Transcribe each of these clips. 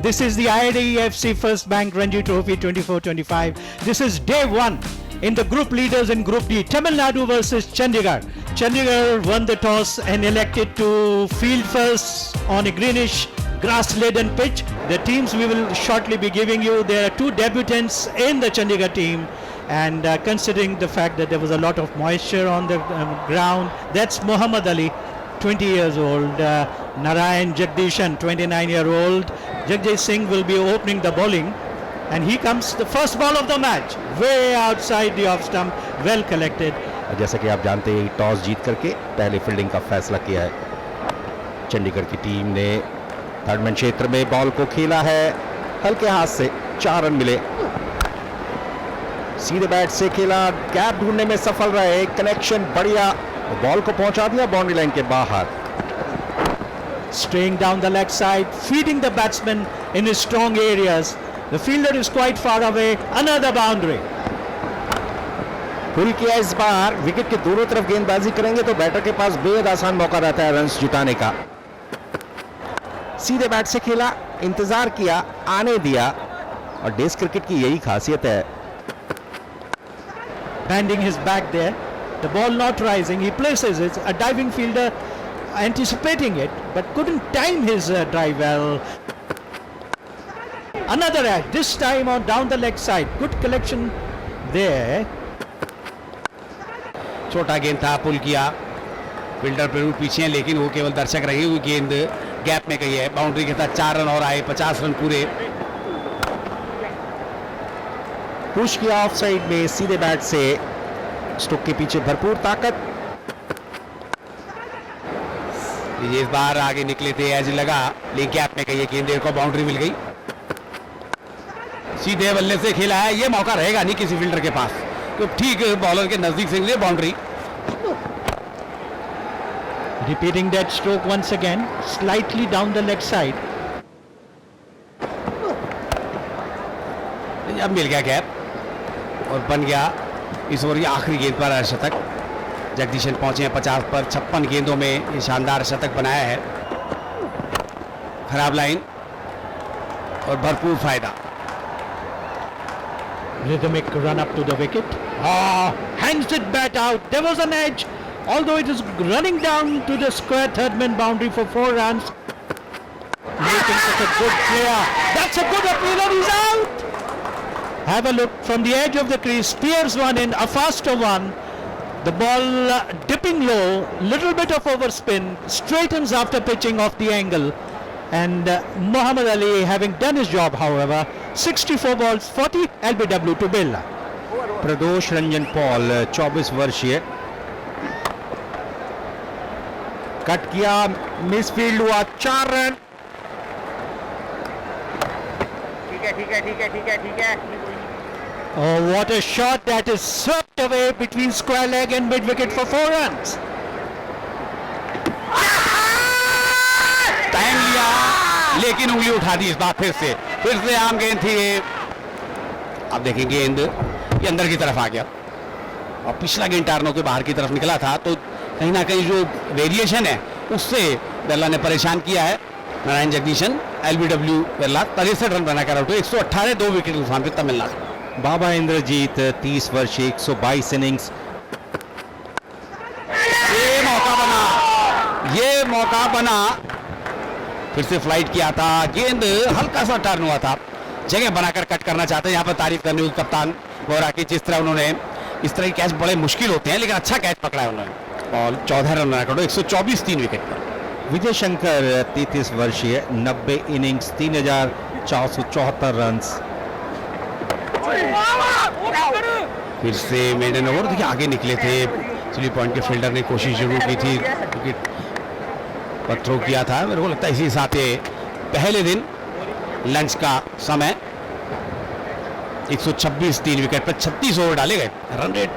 This is the IDFC First Bank Ranji Trophy 24-25. This is day one in the group leaders in Group D. Tamil Nadu versus Chandigarh. Chandigarh won the toss and elected to field first on a greenish grass-laden pitch. The teams we will shortly be giving you, there are two debutants in the Chandigarh team, and considering the fact that there was a lot of moisture on the ground, that's Muhammad Ali, 20 years old, Narayan Jagdishan, 29-year-old. Jagjit Singh will be opening the bowling, and he comes the first ball of the match, way outside the off stump, well collected. जैसा कि आप जानते हैं toss जीत करके पहले fielding का फैसला किया है चंडीगढ़ की टीम ने। थर्ड मैन क्षेत्र में बॉल को खेला है, हल्के हाथ से 4 रन मिले। सीधे बैट से खेला, गैप ढूंढने में सफल रहे, कनेक्शन बढ़िया, बॉल को पहुंचा दिया बाउंड्री लाइन के बाहर। Straying down the leg side, feeding the batsman in his strong areas. The fielder is quite far away. Another boundary. पुल किया इस बार, विकेट के दोनों तरफ गेंदबाजी करेंगे तो बैटर के पास बेहद आसान मौका रहता है रन्स जुटाने का। सीधे बैट से खेला, इंतजार किया, आने दिया, और टेस्ट क्रिकेट की यही खासियत है। Bending his back there, the ball not rising, he places it. A diving fielder anticipating it, but couldn't time his drive well. Another edge, this time on down the leg side. Good collection there. छोटा गेंद था, पुल किया, fielder जरूर पीछे हैं लेकिन वो केवल दर्शक रहे हुए गेंद गैप में गई है। बाउंड्री के साथ 4 रन और आए, 50 रन पूरे। पुश किया ऑफ साइड में, सीधे बैट से, स्टोक के पीछे भरपूर ताकत। इस बार आगे निकले थे, एज लगा, लेकिन गैप में गई है गेंद, को बाउंड्री मिल गई। सीधे बल्ले से खेला है, ये मौका रहेगा नहीं किसी फील्डर के पास, तो ठीक बॉलर के नजदीक से boundary. Repeating that stroke once again, slightly down the leg side. अब मिल गया गैप और बन गया इस ओवर की आखिरी गेंद पर शतक। जगदीशन पहुंचे हैं 50 पर, 56 गेंदों में ये शानदार शतक बनाया है। खराब लाइन और भरपूर फायदा। Rhythmic run up to the wicket. Hangs it bat out. There was an edge, although it is running down to the square third man boundary for 4 runs. Making such a good player. That's a good appeal and he's out. Have a look from the edge of the crease. Spears one in, a faster one. The ball dipping low, little bit of overspin, straightens after pitching off the angle. And Muhammad Ali having done his job, however, 64 balls, 40 LBW to Birla. Pradosh Ranjan Paul 24 वर्षीय, cut किया, miss field हुआ, 4 run. ठीक है। Oh, what a shot that is swept away between square leg and mid wicket for 4 runs. Time लिया लेकिन उंगली उठा दी इस बार फिर से आम गेंद थी ये। अब देखें गेंद ये अंदर की तरफ आ गया और पिछला गेंद टारनों के बाहर की तरफ निकला था, तो कहीं ना कहीं जो वेरिएशन है उससे बिरला ने परेशान किया है। नारायण जगदीशन LBW बिरला 63 रन बनाकर आउट हुए, 118 2 विकेट नुकसान पे तमिलनाडु। बाबा इंद्रजीत 30 वर्ष 122 इनिंग्स। ये मौका बना, फिर से फ्लाइट किया था, गेंद हल्का सा टर्न हुआ था, जगह बनाकर कट करना चाहते हैं। यहाँ पर तारीफ करने हुई कप्तान वोरा की, जिस तरह उन्होंने, इस तरह के कैच बड़े मुश्किल होते हैं लेकिन अच्छा कैच पकड़ा है उन्होंने। बॉल 14 रन बनाकर 124 3 विकेट पर। विजय शंकर 33 वर्षीय, 90 इनिंग्स, 3474 रन। फिर से मेडन ओवर, देखिए आगे निकले थे, स्लिप पॉइंट के फील्डर ने कोशिश जरूर की थी, विकेट पर थ्रो किया था। मेरे को लगता है इसी साथ पहले दिन लंच का समय 126 3 विकेट पर 36 ओवर डाले गए। रन रेट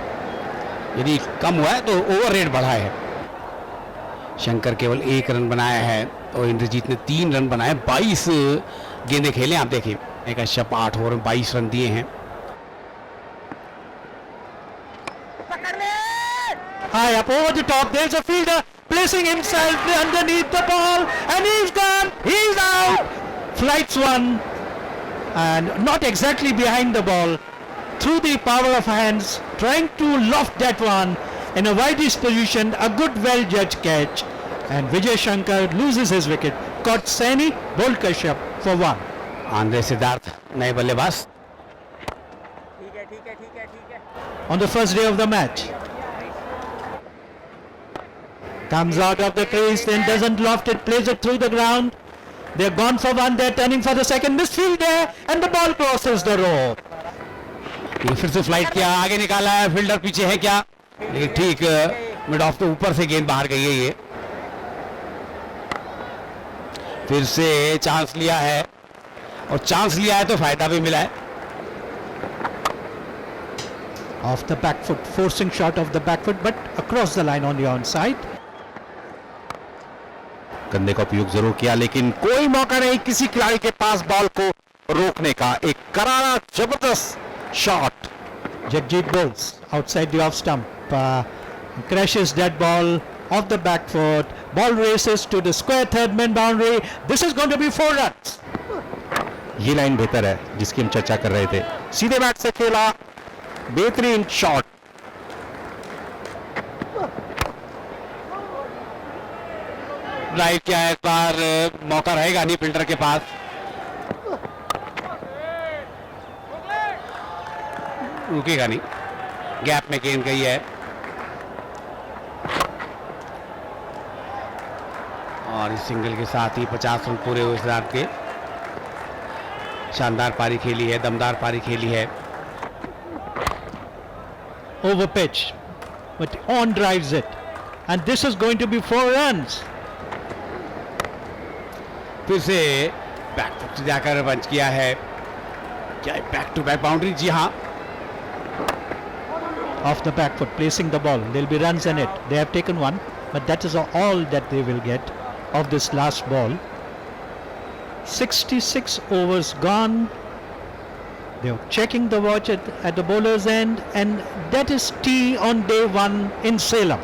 यदि कम हुआ है तो ओवर रेट बढ़ा है। शंकर केवल 1 रन बनाया है और इंद्रजीत ने 3 रन बनाए, 22 गेंदे खेले। आप देखिए, एक कश्यप 8 ओवर में 22 रन दिए हैं। High up over the top, there's a fielder placing himself underneath the ball, and he's gone, he's out. flights one, and not exactly behind the ball, through the power of hands, trying to loft that one in a widest position, a good well judged catch, and Vijay Shankar loses his wicket. Caught Saini, bowled Kashyap for one. Andre Siddharth नए बल्लेबाज. On the first day of the match, comes out of the crease, then doesn't loft it, plays it through the ground. They're gone for one, they're turning for the second. Misfield there, and the ball crosses the rope. ये फिर से flight किया, आगे निकाला है, fielder पीछे है क्या, लेकिन ठीक मिड ऑफ के ऊपर से गेंद बाहर गई है. ये फिर से चांस लिया है, और चांस लिया है तो फायदा भी मिला है. Off the back foot, forcing shot of the back foot, but across the line on the onside. कंधे का उपयोग जरूर किया, लेकिन कोई मौका नहीं किसी खिलाड़ी के पास बॉल को रोकने का. एक करारा जबरदस्त shot. Jagjit bowls outside the off stump, crashes that ball off the back foot. Ball races to the square third man boundary. This is going to be 4 runs. ये लाइन बेहतर है जिसकी हम चर्चा कर रहे थे. सीधे बैट से खेला, बेहतरीन शॉट. ड्राइव किया है, इस बार मौका रहेगा नहीं फील्डर के पास. रुकेगा नहीं, गैप में गेंद गई है, और इस सिंगल के साथ ही 50 रन पूरे हुए सिद्धार्थ के. शानदार पारी खेली है, दमदार पारी खेली है. Over pitch, but on drives it, and this is going to be 4 runs. फिर से बैक फुट से जाकर पंच किया है. क्या बैक टू बैक बाउंड्री? जी हाँ. Off the back foot, placing the ball. There'll be runs in it. They have taken one, but that is all that they will get of this last ball. 66 overs gone. They're checking the watch at the bowler's end, and that is tea on day one in Salem.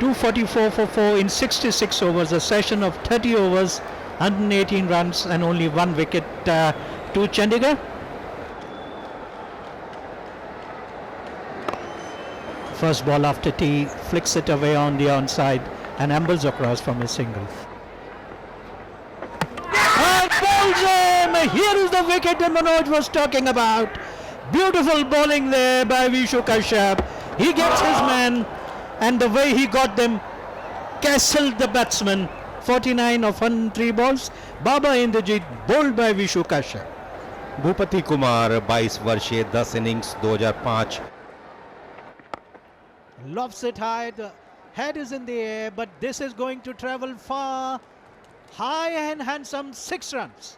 244 for 4 in 66 overs, a session of 30 overs, 118 runs, and only 1 wicket to Chandigarh. First ball after tea, flicks it away on the onside and ambles across from a single. And bowls him! Here is the wicket that Manoj was talking about. Beautiful bowling there by Vishu Kashyap. He gets his man, and the way he got them, castled the batsman. 49 of 103 balls. Baba Indrajit bowled by Vishu Kashyap. Bhupathi Kumar 22 वर्षीय, 10 innings 2005. Lofts it high, the head is in the air, but this is going to travel far. High and handsome, 6 runs.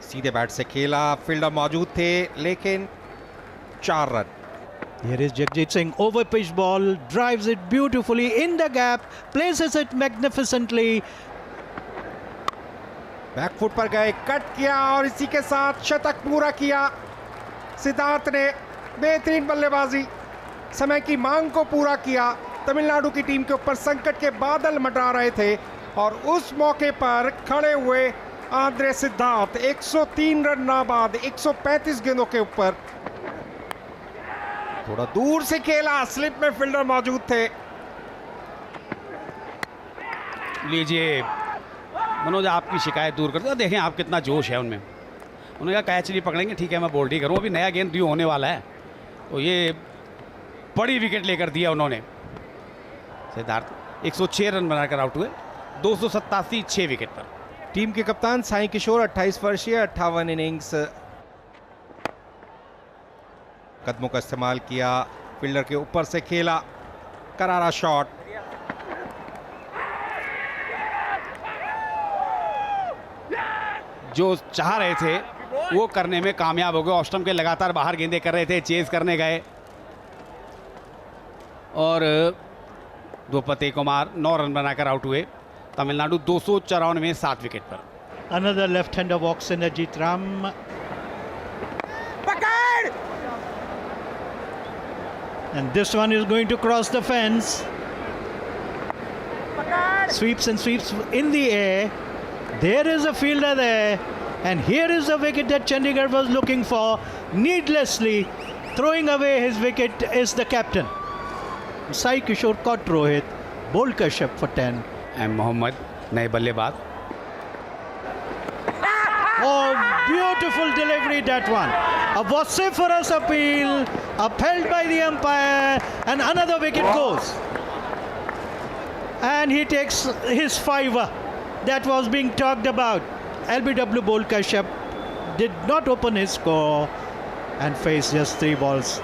सीधे bat से खेला, fielder मौजूद थे, लेकिन 4 run. Here is Jagjit Singh, over pitch ball, drives it beautifully in the gap, places it magnificently. Back foot पर गए, cut किया, और इसी के साथ शतक पूरा किया. सिद्धार्थ ने बेहतरीन बल्लेबाजी, समय की मांग को पूरा किया. तमिलनाडु की टीम के ऊपर संकट के बादल मंडरा रहे थे, और उस मौके पर खड़े हुए आंद्रे सिद्धार्थ 103 रन नाबाद 135 गेंदों के ऊपर. थोड़ा दूर से खेला, स्लिप में फील्डर मौजूद थे. लीजिए मनोज, आपकी शिकायत दूर करते. देखें आप कितना जोश है उनमें. उन्होंने कहा कैच नहीं पकड़ेंगे, ठीक है मैं बोल्ड ही करूँ. अभी नया गेंद ड्यू होने वाला है, तो ये बड़ी विकेट लेकर दिया उन्होंने. सिद्धार्थ 106 रन बनाकर आउट हुए, 287 6 विकेट पर. टीम के कप्तान साई किशोर 28 वर्षीय, 58 इनिंग्स. कदमों का इस्तेमाल किया, फील्डर के ऊपर से खेला, करारा शॉट. जो चाह रहे थे वो करने में कामयाब हो गए. ऑस्टम के लगातार बाहर गेंदें कर रहे थे, चेज करने गए, और भूपति कुमार 9 रन बनाकर आउट हुए. तमिलनाडु 254 में 7 विकेट पर. Another left-hander walks in, Ajit Ram. And this one is going to cross the fence. Sweeps and sweeps in the air. There is a fielder there. And here is the wicket that Chandigarh was looking for. Needlessly throwing away his wicket is the captain. Sai Kishore caught Rohit. Bowled Kashyap for 10. एम मोहम्मद नए बल्लेबाज. Oh, beautiful delivery that one. A vociferous appeal, upheld by the umpire, and another wicket goes. And he takes his fiver that was being talked about. LBW bowled Kashyap, did not open his score and faced just 3 balls.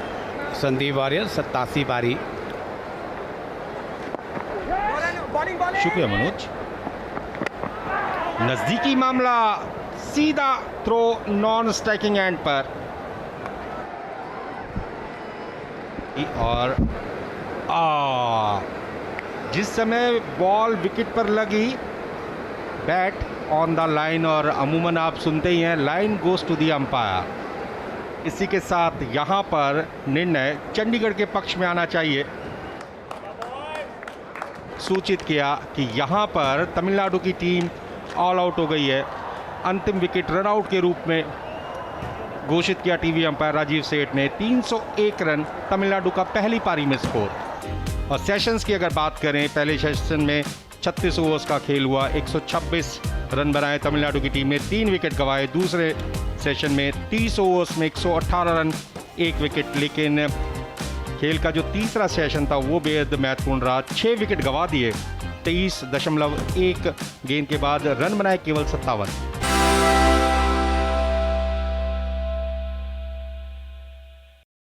Sandeep Warrier 87 पारी. शुक्रिया मनोज. नजदीकी मामला, सीधा throw non striking and पर. और जिस समय ball wicket पर लगी, बैट ऑन द लाइन, और अमूमन आप सुनते ही हैं line goes to the umpire. इसी के साथ यहां पर निर्णय चंडीगढ़ के पक्ष में आना चाहिए. सूचित किया कि यहां पर तमिलनाडु की टीम ऑल आउट हो गई है. अंतिम विकेट रन आउट के रूप में घोषित किया टीवी अंपायर राजीव सेठ ने. 301 रन तमिलनाडु का पहली पारी में स्कोर. और सेशंस की अगर बात करें, पहले सेशन में 36 ओवर्स का खेल हुआ. 126 रन बनाए तमिलनाडु की टीम ने, 3 विकेट गंवाए. दूसरे सेशन में 30 ओवर्स में 118 रन, 1 विकेट. लेकिन खेल का जो तीसरा सेशन था वो बेहद महत्वपूर्ण रहा. 6 विकेट गंवा दिए. 23.1 गेंद के बाद रन बनाए केवल 57.